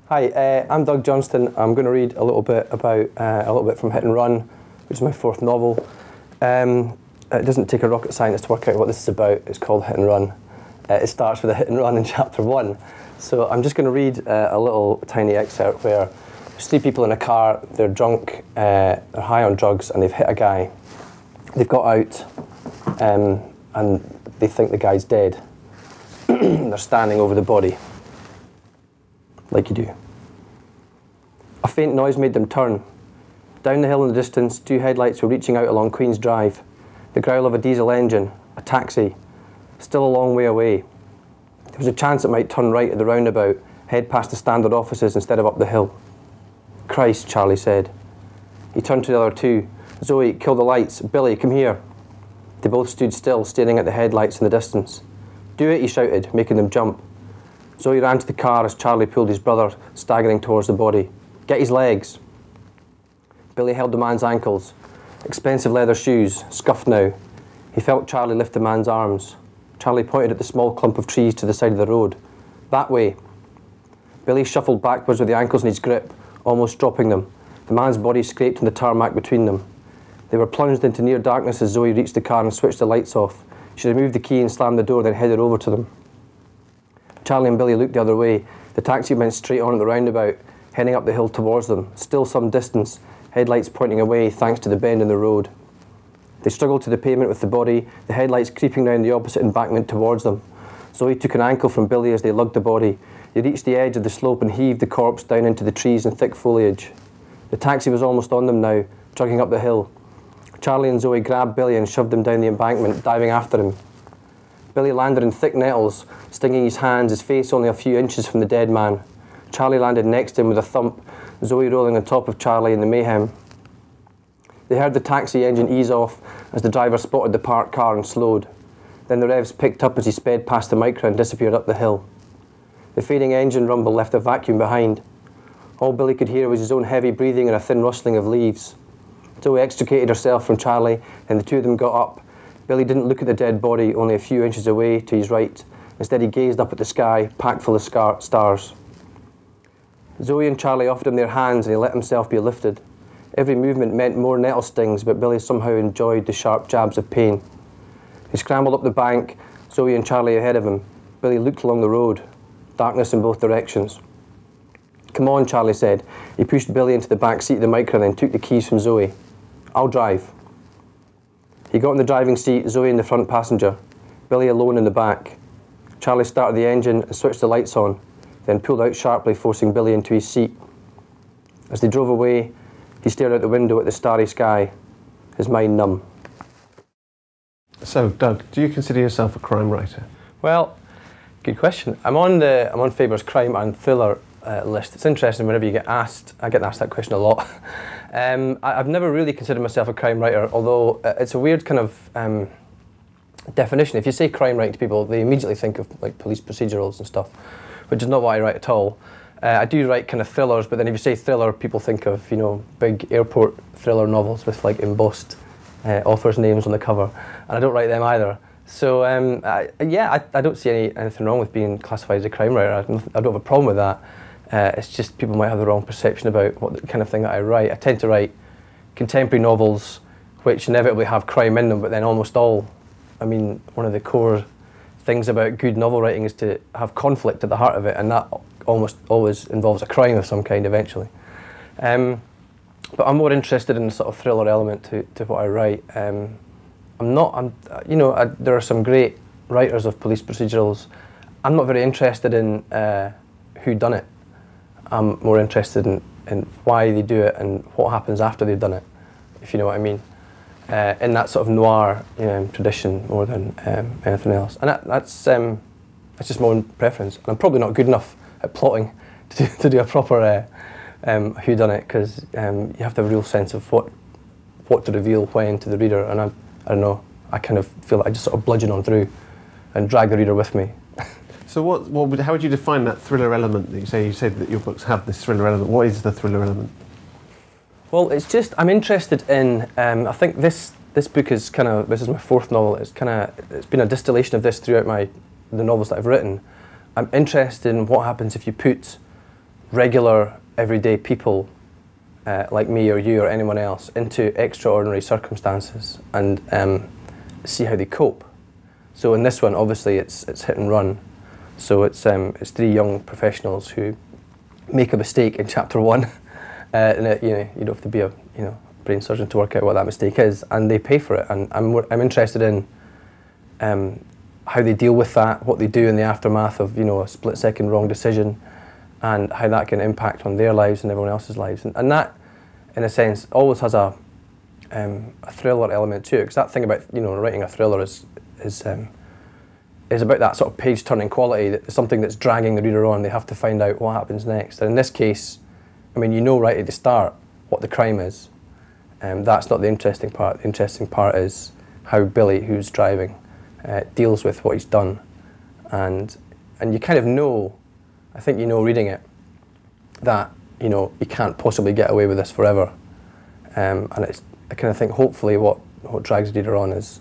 Hi, I'm Doug Johnstone. I'm going to read a little bit from Hit and Run, which is my fourth novel. It doesn't take a rocket scientist to work out what this is about. It's called Hit and Run. It starts with a hit and run in chapter 1. So I'm just going to read a little tiny excerpt where there's 3 people in a car. They're drunk, they're high on drugs, and they've hit a guy. They've got out, and they think the guy's dead. They're standing over the body, like you do. A faint noise made them turn. Down the hill in the distance, 2 headlights were reaching out along Queen's Drive. The growl of a diesel engine, a taxi, still a long way away. There was a chance it might turn right at the roundabout, head past the standard offices instead of up the hill. Christ, Charlie said. He turned to the other 2. Zoe, kill the lights. Billy, come here. They both stood still, staring at the headlights in the distance. Do it, he shouted, making them jump. Zoe ran to the car as Charlie pulled his brother, staggering towards the body. Get his legs. Billy held the man's ankles. Expensive leather shoes, scuffed now. He felt Charlie lift the man's arms. Charlie pointed at the small clump of trees to the side of the road. That way. Billy shuffled backwards with the ankles in his grip, almost dropping them. The man's body scraped on the tarmac between them. They were plunged into near darkness as Zoe reached the car and switched the lights off. She removed the key and slammed the door, then headed over to them. Charlie and Billy looked the other way. The taxi went straight on at the roundabout, heading up the hill towards them, still some distance, headlights pointing away thanks to the bend in the road. They struggled to the pavement with the body, the headlights creeping down the opposite embankment towards them. Zoe took an ankle from Billy as they lugged the body. They reached the edge of the slope and heaved the corpse down into the trees and thick foliage. The taxi was almost on them now, chugging up the hill. Charlie and Zoe grabbed Billy and shoved him down the embankment, diving after him. Billy landed in thick nettles, stinging his hands, his face only a few inches from the dead man. Charlie landed next to him with a thump, Zoe rolling on top of Charlie in the mayhem. They heard the taxi engine ease off as the driver spotted the parked car and slowed. Then the revs picked up as he sped past the Micra and disappeared up the hill. The fading engine rumble left a vacuum behind. All Billy could hear was his own heavy breathing and a thin rustling of leaves. Zoe extricated herself from Charlie, and the 2 of them got up. Billy didn't look at the dead body, only a few inches away to his right. Instead, he gazed up at the sky, packed full of stars. Zoe and Charlie offered him their hands, and he let himself be lifted. Every movement meant more nettle stings, but Billy somehow enjoyed the sharp jabs of pain. He scrambled up the bank, Zoe and Charlie ahead of him. Billy looked along the road, darkness in both directions. Come on, Charlie said. He pushed Billy into the back seat of the Micra and then took the keys from Zoe. I'll drive. He got in the driving seat, Zoe in the front passenger, Billy alone in the back. Charlie started the engine and switched the lights on, then pulled out sharply, forcing Billy into his seat. As they drove away, he stared out the window at the starry sky, his mind numb. So, Doug, do you consider yourself a crime writer? Well, good question. I'm on Faber's crime and thriller list. It's interesting whenever you get asked. I get asked that question a lot. I've never really considered myself a crime writer, although it's a weird kind of definition. If you say crime writing to people, they immediately think of like police procedurals and stuff, which is not what I write at all. I do write kind of thrillers, but then if you say thriller, people think of, you know, big airport thriller novels with like embossed authors' names on the cover, and I don't write them either. So I don't see anything wrong with being classified as a crime writer. I don't have a problem with that. It's just people might have the wrong perception about what the kind of thing that I write. I tend to write contemporary novels which inevitably have crime in them, but then almost all, I mean, one of the core things about good novel writing is to have conflict at the heart of it, and that almost always involves a crime of some kind eventually. But I'm more interested in the sort of thriller element to what I write. There are some great writers of police procedurals. I'm not very interested in who done it. I'm more interested in why they do it and what happens after they've done it, if you know what I mean. In that sort of noir tradition more than anything else. And that's just my own preference. And I'm probably not good enough at plotting to do a proper whodunit, because you have to have a real sense of what to reveal when to the reader. And I don't know, I kind of feel like I just sort of bludgeon on through and drag the reader with me. So how would you define that thriller element that you said that your books have this thriller element? What is the thriller element? Well, it's just, I'm interested in, I think this book is kind of, this is my 4th novel, it's been a distillation of this throughout the novels that I've written. I'm interested in what happens if you put regular, everyday people like me or you or anyone else into extraordinary circumstances and see how they cope. So in this one, obviously, it's hit and run. So it's 3 young professionals who make a mistake in chapter 1, and you don't have to be a brain surgeon to work out what that mistake is, and they pay for it. And I'm interested in how they deal with that, what they do in the aftermath of a split-second wrong decision, and how that can impact on their lives and everyone else's lives. And that, in a sense, always has a thriller element to it, because that thing about writing a thriller is about that sort of page-turning quality, that something that's dragging the reader on. They have to find out what happens next. And in this case, I mean, right at the start what the crime is. That's not the interesting part. The interesting part is how Billy, who's driving, deals with what he's done. And you kind of know, I think reading it, that you can't possibly get away with this forever. And I kind of think hopefully what drags the reader on is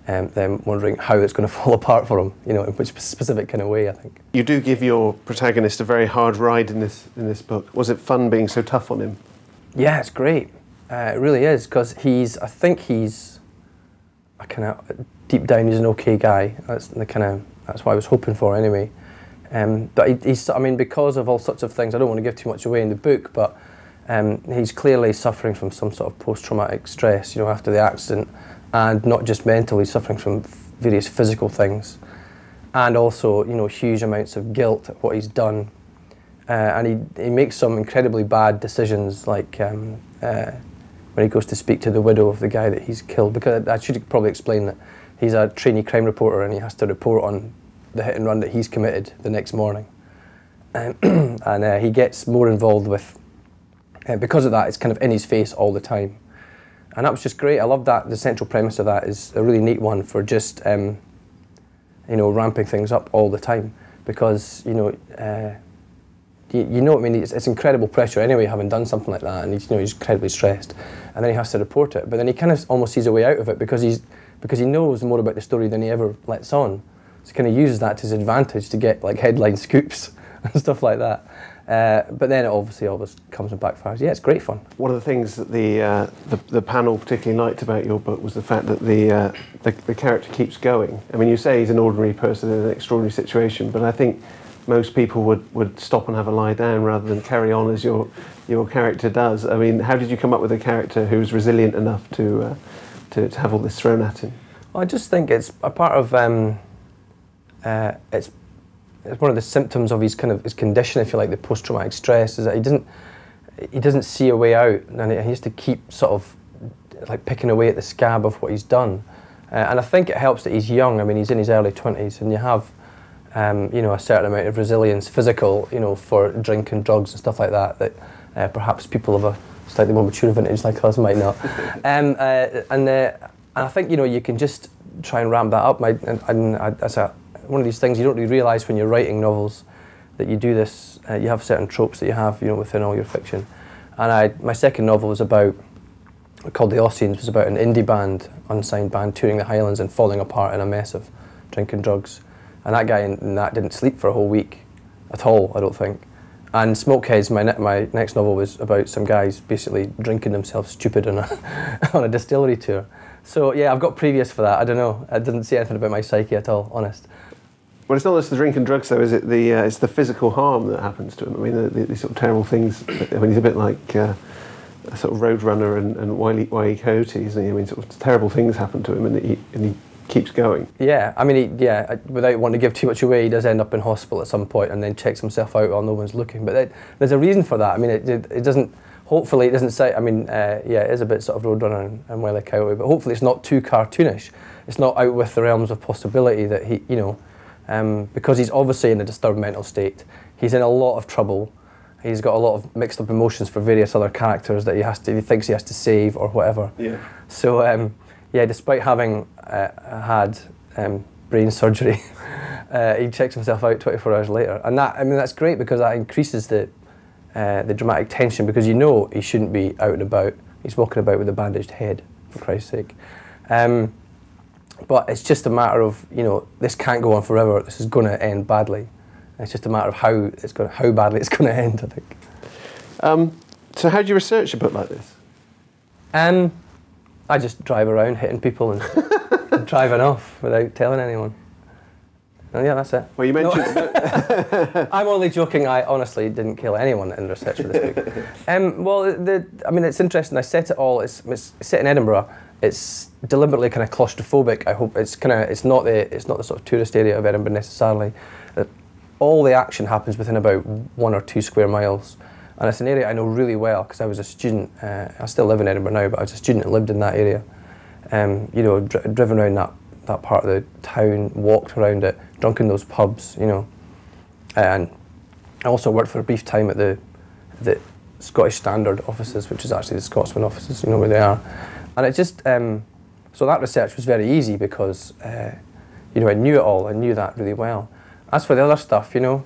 them wondering how it's going to fall apart for him, in which specific kind of way, I think. You do give your protagonist a very hard ride in this book. Was it fun being so tough on him? Yeah, it's great. It really is, because I think he's a kind of, deep down, he's an okay guy. That's what I was hoping for anyway. But he's, I mean, because of all sorts of things, I don't want to give too much away in the book, but he's clearly suffering from some sort of post-traumatic stress, after the accident, and not just mental, he's suffering from various physical things, and also, huge amounts of guilt at what he's done. And he makes some incredibly bad decisions, like when he goes to speak to the widow of the guy that he's killed, because I should probably explain that he's a trainee crime reporter and he has to report on the hit and run that he's committed the next morning. And he gets more involved with, because of that, it's kind of in his face all the time. And that was just great. I love that. The central premise of that is a really neat one for just, ramping things up all the time. Because, I mean, it's incredible pressure anyway, having done something like that, and he's incredibly stressed. And then he has to report it. But then he kind of almost sees a way out of it because he knows more about the story than he ever lets on. So he kind of uses that to his advantage to get like headline scoops and stuff like that. But then it obviously always comes and backfires. Yeah, it's great fun. One of the things that the panel particularly liked about your book was the fact that the character keeps going. I mean, you say he's an ordinary person in an extraordinary situation, but I think most people would stop and have a lie down rather than carry on as your character does. I mean, how did you come up with a character who's resilient enough to have all this thrown at him? Well, I just think it's a part of it's one of the symptoms of his condition, if you like, the post-traumatic stress, is that he doesn't see a way out, and he has to keep sort of like picking away at the scab of what he's done. And I think it helps that he's young. I mean, he's in his early 20s, and you have a certain amount of resilience, physical, for drink and drugs and stuff like that perhaps people of a slightly more mature vintage like us might not. And I think you can just try and ramp that up. That's one of these things you don't really realise when you're writing novels, that you do this. You have certain tropes that you have, within all your fiction. And my second novel was called The Aussians, was about an indie band, unsigned band, touring the Highlands and falling apart in a mess of drink and drugs. And that guy in that didn't sleep for a whole week at all, I don't think. And Smokeheads, my next novel, was about some guys basically drinking themselves stupid on a distillery tour. So yeah, I've got previous for that. I don't know. I didn't see anything about my psyche at all, honest. Well, it's not just the drink and drugs, though, is it? It's the physical harm that happens to him. I mean, the sort of terrible things. I mean, he's a bit like a sort of Roadrunner and Wile E. Coyote, isn't he? I mean, sort of terrible things happen to him, and he keeps going. Yeah, I mean, without wanting to give too much away, he does end up in hospital at some point and then checks himself out while no one's looking. But there's a reason for that. I mean, it doesn't. Hopefully, it doesn't say. I mean, it is a bit sort of Roadrunner and Wile E. Coyote, but hopefully, it's not too cartoonish. It's not out with the realms of possibility that he, because he's obviously in a disturbed mental state. He's in a lot of trouble. He's got a lot of mixed up emotions for various other characters that he thinks he has to save or whatever. Yeah. So. Despite having had brain surgery, he checks himself out 24 hours later, and that's great because that increases the dramatic tension, because he shouldn't be out and about. He's walking about with a bandaged head, for Christ's sake. But it's just a matter of this can't go on forever. This is going to end badly, It's just a matter of how badly it's going to end, I think. So how do you research a book like this? I just drive around hitting people and driving off without telling anyone. And yeah, that's it. Well, you mentioned... No. I'm only joking. I honestly didn't kill anyone in research for this book. Well, I mean, it's interesting. I set it all. It's set in Edinburgh. It's deliberately kind of claustrophobic. I hope it's not the sort of tourist area of Edinburgh necessarily. All the action happens within about 1 or 2 square miles, and it's an area I know really well because I was a student. I still live in Edinburgh now, but I was a student that lived in that area. You know, driven around that part of the town, walked around it, drunk in those pubs, you know. And I also worked for a brief time at the Scottish Standard offices, which is actually the Scotsman offices, you know where they are. And it just, so that research was very easy because, you know, I knew it all, I knew that really well. As for the other stuff, you know,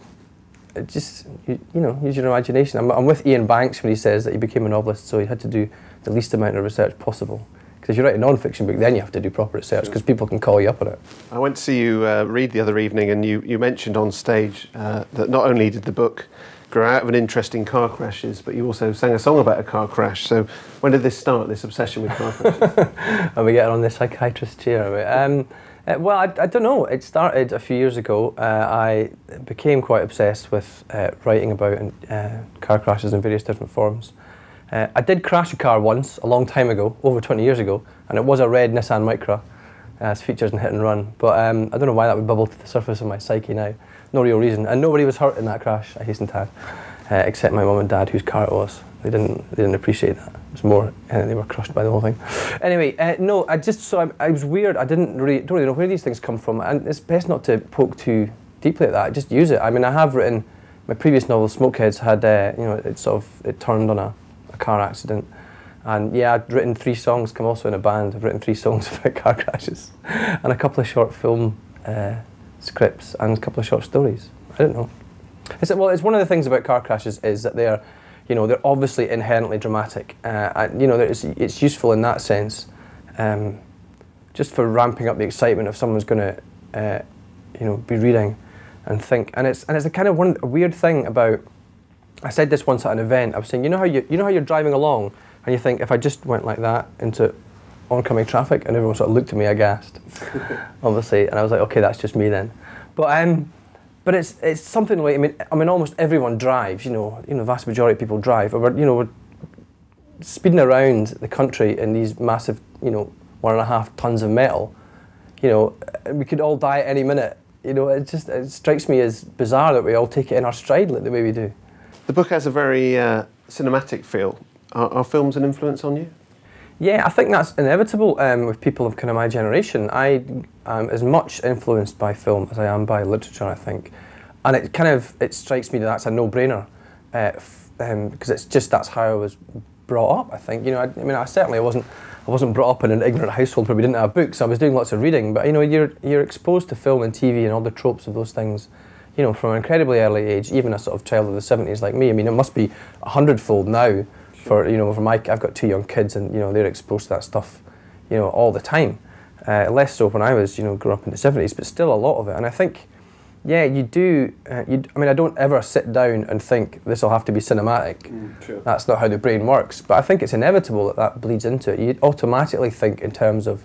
it just, you know, use your imagination. I'm with Ian Banks when he says that he became a novelist, so he had to do the least amount of research possible. Because if you write a non-fiction book, then you have to do proper research, because people can call you up on it. I went to see you read the other evening, and you mentioned on stage that not only did the book grow out of an interest in car crashes, but you also sang a song about a car crash. So when did this start, this obsession with car crashes? Are we getting on the psychiatrist chair? Well, I don't know. It started a few years ago. I became quite obsessed with writing about car crashes in various different forms. I did crash a car once, a long time ago, over 20 years ago, and it was a red Nissan Micra, as features in Hit and Run. But I don't know why that would bubble to the surface of my psyche now. No real reason. And nobody was hurt in that crash, I hasten to add, except my mum and dad, whose car it was. They didn't appreciate that. It was more, they were crushed by the whole thing. Anyway, no, I was weird. I don't really know where these things come from, and it's best not to poke too deeply at that. Just use it. I mean, I have written, my previous novel, Smokeheads, had, you know, it turned on a car accident. And yeah, I'd written 3 songs, I'm also in a band, I've written 3 songs about car crashes, and a couple of short film scripts, and a couple of short stories. I don't know. It's one of the things about car crashes is that they're obviously inherently dramatic. You know, it's useful in that sense, just for ramping up the excitement of someone's going to, you know, be reading and think. And it's a kind of a weird thing about. I said this once at an event. I was saying, you know how you're driving along, and you think, if I just went like that into oncoming traffic, and everyone sort of looked at me aghast, obviously, and I was like, okay, that's just me then. But it's something like, I mean, almost everyone drives. You know, the vast majority of people drive. We're speeding around the country in these massive, you know, 1.5 tons of metal. You know, we could all die at any minute. You know, it strikes me as bizarre that we all take it in our stride like the way we do. The book has a very cinematic feel. Are films an influence on you? Yeah, I think that's inevitable with people of kind of my generation. I am as much influenced by film as I am by literature, I think. And it strikes me that that's a no-brainer, because that's how I was brought up, I think. You know, I certainly wasn't brought up in an ignorant household where we didn't have books. I was doing lots of reading, but you know, you're exposed to film and TV and all the tropes of those things, you know, from an incredibly early age, even a sort of child of the 70s like me. I mean, it must be 100-fold now for, you know, I've got 2 young kids, and, you know, they're exposed to that stuff, you know, all the time. Less so when I was, you know, grew up in the 70s, but still a lot of it. And I think, yeah, you do, I mean, I don't ever sit down and think this will have to be cinematic. Sure. That's not how the brain works. But I think it's inevitable that bleeds into it. You automatically think in terms of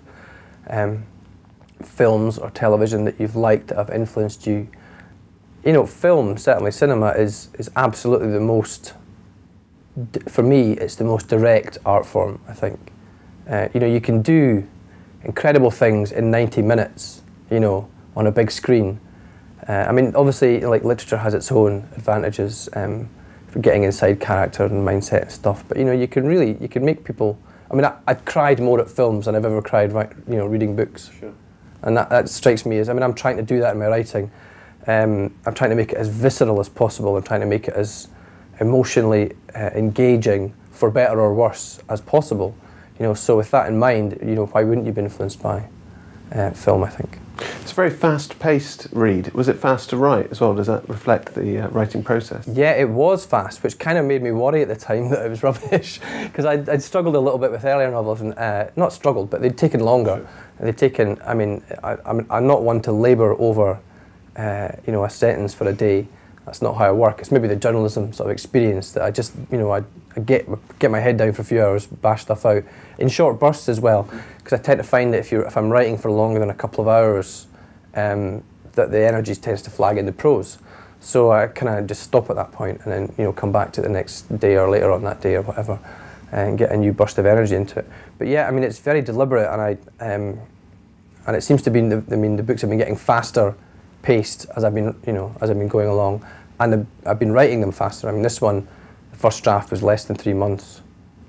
films or television that you've liked that have influenced you. You know, film, certainly cinema, is absolutely the most, for me, it's the most direct art form, I think. You know, you can do incredible things in 90 minutes, you know, on a big screen. I mean, obviously, like, literature has its own advantages for getting inside character and mindset and stuff, but, you know, you can make people, I mean, I've cried more at films than I've ever cried, you know, reading books. Sure. And that strikes me as, I mean, I'm trying to do that in my writing. I'm trying to make it as visceral as possible. I'm trying to make it as emotionally engaging, for better or worse, as possible. You know, so with that in mind, you know, why wouldn't you be influenced by film, I think? It's a very fast-paced read. Was it fast to write as well? Does that reflect the writing process? Yeah, it was fast, which kind of made me worry at the time that it was rubbish, because I'd struggled a little bit with earlier novels, and not struggled, but they'd taken longer. Sure. They'd taken, I mean, I'm not one to labour over, you know, a sentence for a day. That's not how I work. It's maybe the journalism sort of experience that I just, I get my head down for a few hours, bash stuff out in short bursts as well, because I tend to find that if I'm writing for longer than a couple of hours, that the energy tends to flag in the prose. So I kind of just stop at that point and then come back to it the next day or later on that day or whatever, and get a new burst of energy into it. But yeah, I mean, it's very deliberate, and it seems to be the books have been getting faster paced as I've been going along, and I've been writing them faster. I mean, this one, the first draft was less than 3 months,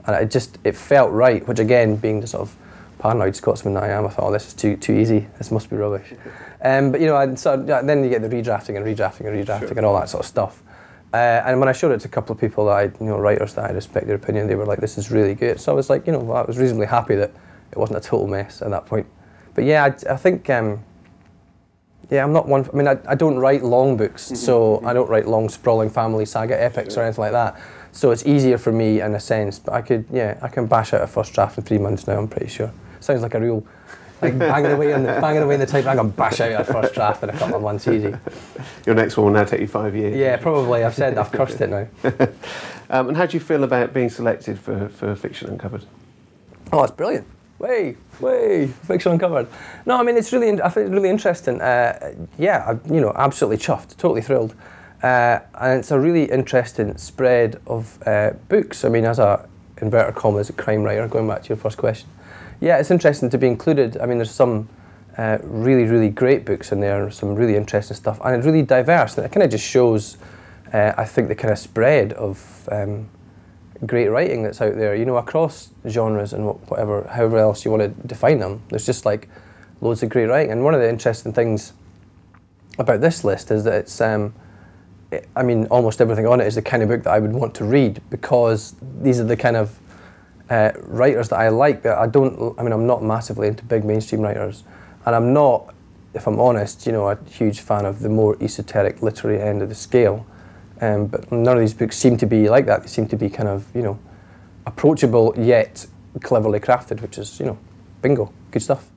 and it felt right. Which again, being the sort of paranoid Scotsman that I am, I thought, oh, this is too easy. This must be rubbish. But then you get the redrafting and all that sort of stuff. And when I showed it to a couple of people that writers that I respect their opinion, they were like, "This is really good." So I was like, I was reasonably happy that it wasn't a total mess at that point. But yeah, I think, I'm not one. I mean, I don't write long books, so I don't write long, sprawling family saga epics or anything like that. So it's easier for me in a sense. But I can bash out a first draft in 3 months now. I'm pretty sure. Sounds like a real banging away in the type. I can bash out a first draft in a couple of months easy. Your next one will now take you 5 years. Yeah, probably. I've cursed it now. And how do you feel about being selected for Fiction Uncovered? Oh, it's brilliant. Way, Fiction Uncovered. No, I mean, I find it really interesting. Absolutely chuffed, totally thrilled. And it's a really interesting spread of books. I mean, as a inverted commas crime writer, going back to your first question. Yeah, it's interesting to be included. I mean, there's some really, really great books in there, some really interesting stuff, and it's really diverse. And it kind of just shows, I think, the kind of spread of great writing that's out there, across genres and however else you want to define them. There's just like loads of great writing. And one of the interesting things about this list is that it's, almost everything on it is the kind of book that I would want to read, because these are the kind of writers that I like. But I'm not massively into big mainstream writers, and I'm not, if I'm honest, a huge fan of the more esoteric literary end of the scale. But none of these books seem to be like that. They seem to be kind of, approachable yet cleverly crafted, which is, bingo, good stuff.